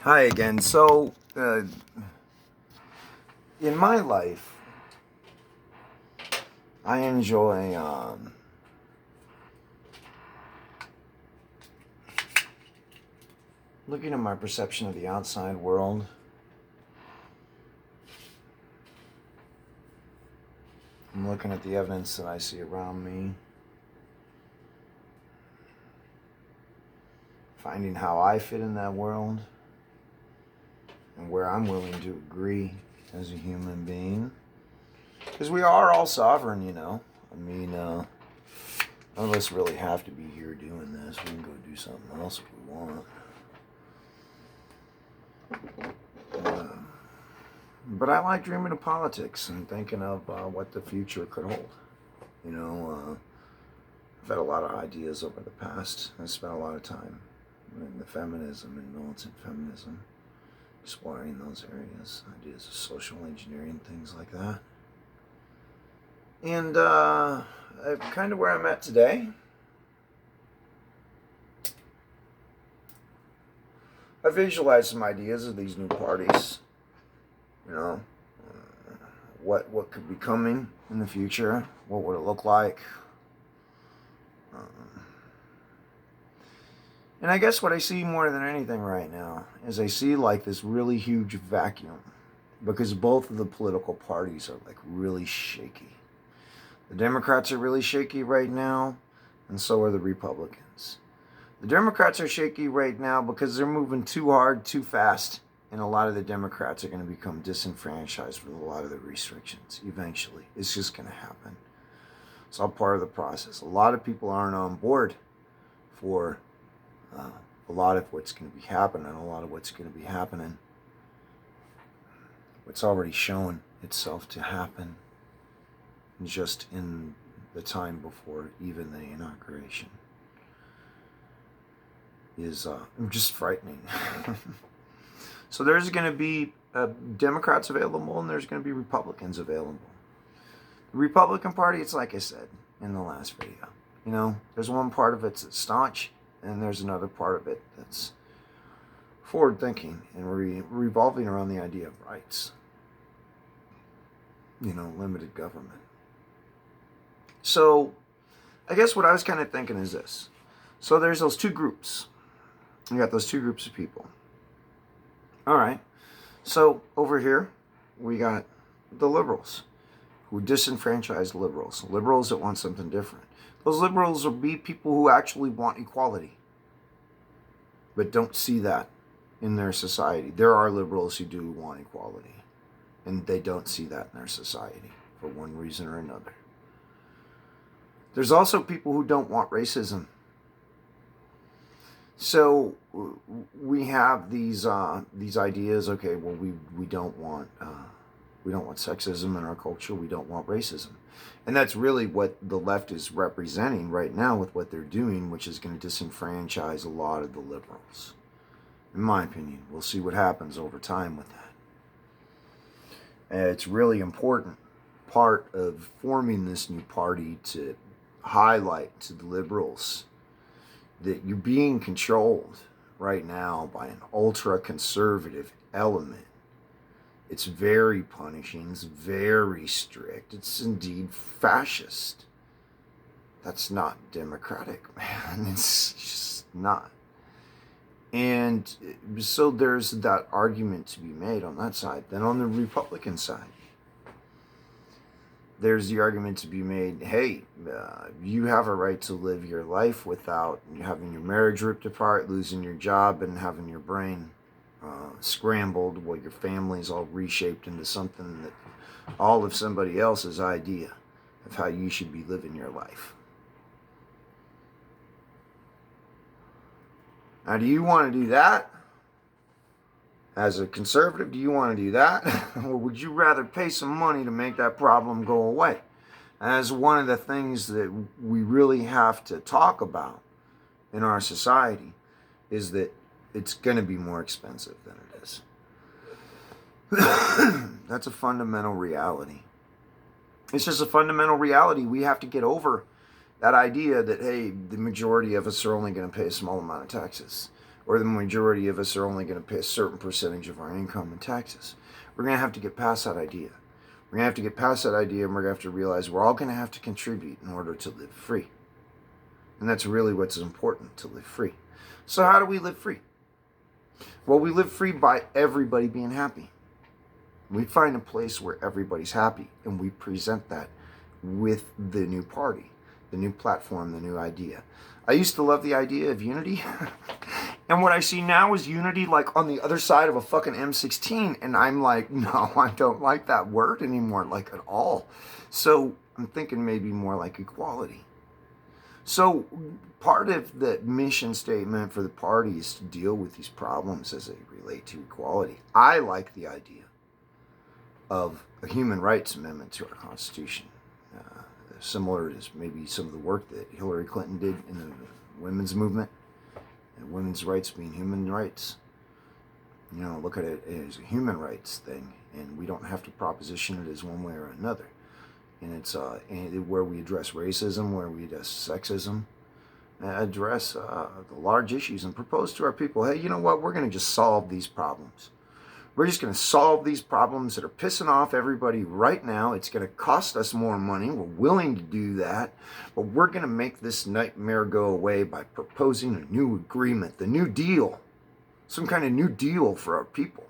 Hi again. In my life, I enjoy looking at my perception of the outside world. I'm looking at the evidence that I see around me, finding how I fit in that world, and where I'm willing to agree as a human being. Because we are all sovereign, you know. I mean, none of us really have to be here doing this. We can go do something else if we want. But I like dreaming of politics and thinking of what the future could hold. You know, I've had a lot of ideas over the past. I spent a lot of time in the feminism and militant feminism, exploring those areas, ideas of social engineering, things like that. And kind of where I'm at today. I visualized some ideas of these new parties. You know, what could be coming in the future? What would it look like? And I guess what I see more than anything right now is I see like this really huge vacuum because both of the political parties are like really shaky. The Democrats are really shaky right now, and so are the Republicans. The Democrats are shaky right now because they're moving too hard, too fast, and a lot of the Democrats are going to become disenfranchised with a lot of the restrictions eventually. It's just going to happen. It's all part of the process. A lot of people aren't on board for a lot of what's going to be happening. A lot of what's going to be happening. What's already shown itself to happen just in the time before even the inauguration is just frightening. So there's going to be Democrats available and there's going to be Republicans available. The Republican Party, it's like I said in the last video. You know, there's one part of it that's staunch and there's another part of it that's forward-thinking and revolving around the idea of rights. You know, limited government. So I guess what I was kind of thinking is this. So there's those two groups. You got those two groups of people. All right. So over here, we got the liberals who disenfranchise liberals. Liberals that want something different. Those liberals will be people who actually want equality, but don't see that in their society. There are liberals who do want equality, and they don't see that in their society for one reason or another. There's also people who don't want racism. So we have these ideas. Okay, well we don't want sexism in our culture. We don't want racism, and that's really what the left is representing right now with what they're doing, which is going to disenfranchise a lot of the liberals. In my opinion, we'll see what happens over time with that. And it's really important part of forming this new party to highlight to the liberals that you're being controlled right now by an ultra-conservative element. It's very punishing, it's very strict, it's indeed fascist. That's not democratic, man. It's just not. And so there's that argument to be made on that side. Then on the Republican side, there's the argument to be made, hey, you have a right to live your life without having your marriage ripped apart, losing your job, and having your brain scrambled while your family's all reshaped into something that all of somebody else's idea of how you should be living your life. Now, do you want to do that? As a conservative, do you want to do that? Or would you rather pay some money to make that problem go away? As one of the things that we really have to talk about in our society is that it's going to be more expensive than it is. That's a fundamental reality. It's just a fundamental reality. We have to get over that idea that, hey, the majority of us are only going to pay a small amount of taxes. or the majority of us are only going to pay a certain percentage of our income in taxes. We're going to have to get past that idea. We're going to have to get past that idea, and we're going to have to realize we're all going to have to contribute in order to live free. And that's really what's important, to live free. So how do we live free? Well, we live free by everybody being happy. We find a place where everybody's happy, and we present that with the new party, the new platform, the new idea. I used to love the idea of unity, and what I see now is unity like on the other side of a fucking M16, and I'm like, no, I don't like that word anymore, like at all. So I'm thinking maybe more like equality. So part of the mission statement for the party is to deal with these problems as they relate to equality. I like the idea of a human rights amendment to our Constitution, similar to maybe some of the work that Hillary Clinton did in the women's movement, and women's rights being human rights. You know, look at it as a human rights thing, and we don't have to proposition it as one way or another. And it's where we address racism, where we address sexism, address the large issues, and propose to our people, hey, you know what, we're going to just solve these problems. We're just going to solve these problems that are pissing off everybody right now. It's going to cost us more money. We're willing to do that. But we're going to make this nightmare go away by proposing a new agreement, the New Deal, some kind of new deal for our people,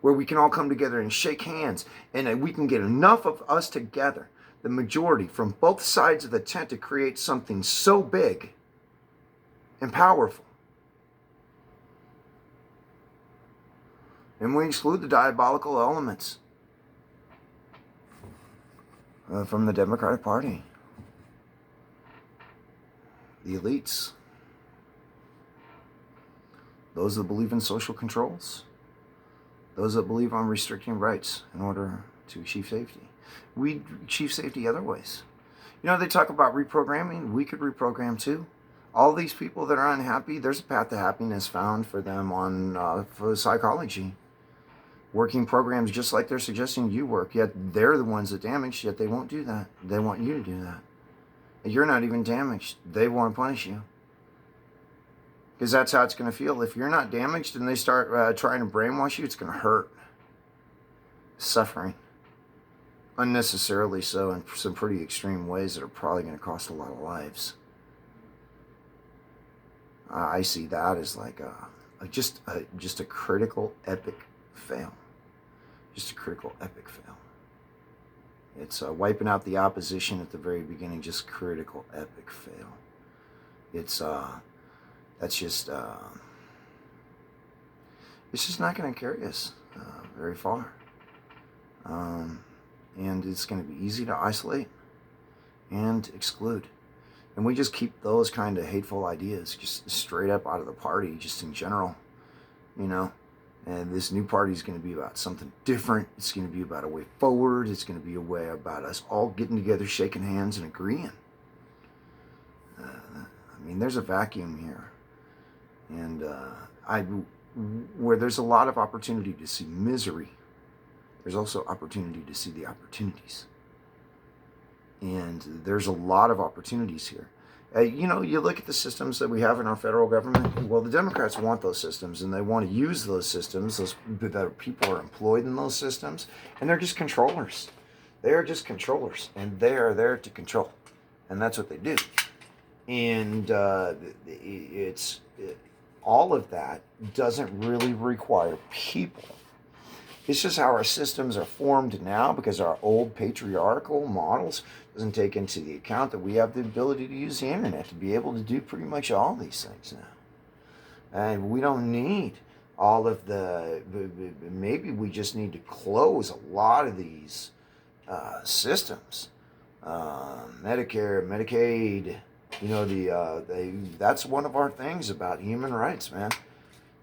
where we can all come together and shake hands, and we can get enough of us together, the majority from both sides of the tent, to create something so big and powerful. And we exclude the diabolical elements from the Democratic Party, the elites, those that believe in social controls, those that believe on restricting rights in order to achieve safety. We achieve safety other ways. You know, they talk about reprogramming. We could reprogram too. All these people that are unhappy, there's a path to happiness found for them on for psychology. Working programs just like they're suggesting you work, yet they're the ones that damage, yet they won't do that. They want you to do that. You're not even damaged. They want to punish you. Because that's how it's going to feel. If you're not damaged and they start trying to brainwash you, it's going to hurt. Suffering. Unnecessarily so, in some pretty extreme ways that are probably going to cost a lot of lives. I see that as like just a critical, epic fail. Just a critical, epic fail. It's wiping out the opposition at the very beginning. Just critical, epic fail. It's that's just it's just not going to carry us very far. And it's going to be easy to isolate and exclude. And we just keep those kind of hateful ideas just straight up out of the party, just in general, you know. And this new party is going to be about something different. It's going to be about a way forward. It's going to be a way about us all getting together, shaking hands, and agreeing. I mean, there's a vacuum here. And where there's a lot of opportunity to see misery, there's also opportunity to see the opportunities. And there's a lot of opportunities here. You know, you look at the systems that we have in our federal government. Well, the Democrats want those systems, and they want to use those systems. Those that people are employed in those systems, and they're just controllers. They are just controllers, and they are there to control, and that's what they do. And all of that doesn't really require people. It's just how our systems are formed now, because our old patriarchal models doesn't take into the account that we have the ability to use the internet to be able to do pretty much all these things now. And we don't need all of maybe we just need to close a lot of these systems. Medicare, Medicaid, you know, that's one of our things about human rights, man.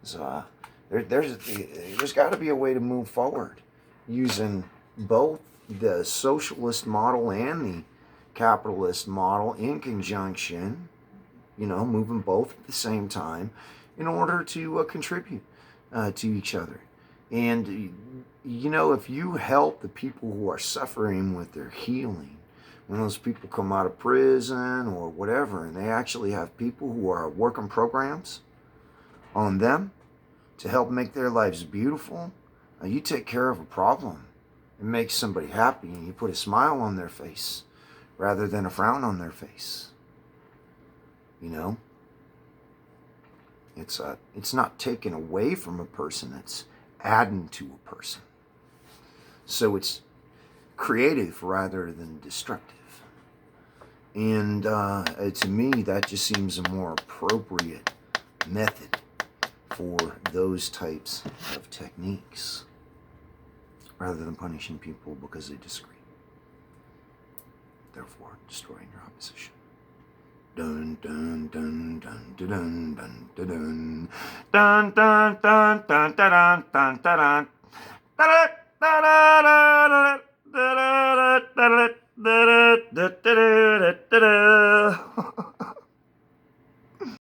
So, there's got to be a way to move forward using both the socialist model and the capitalist model in conjunction, you know, moving both at the same time in order to contribute to each other. And, you know, if you help the people who are suffering with their healing, when those people come out of prison or whatever, and they actually have people who are working programs, on them to help make their lives beautiful. You take care of a problem. It makes somebody happy, and you put a smile on their face rather than a frown on their face. You know, it's not taken away from a person, it's adding to a person. So it's creative rather than destructive. And to me, that just seems a more appropriate method for those types of techniques, rather than punishing people because they disagree, therefore destroying your opposition. Dun dun dun dun dun dun dun dun dun dun dun dun dun dun dun dun.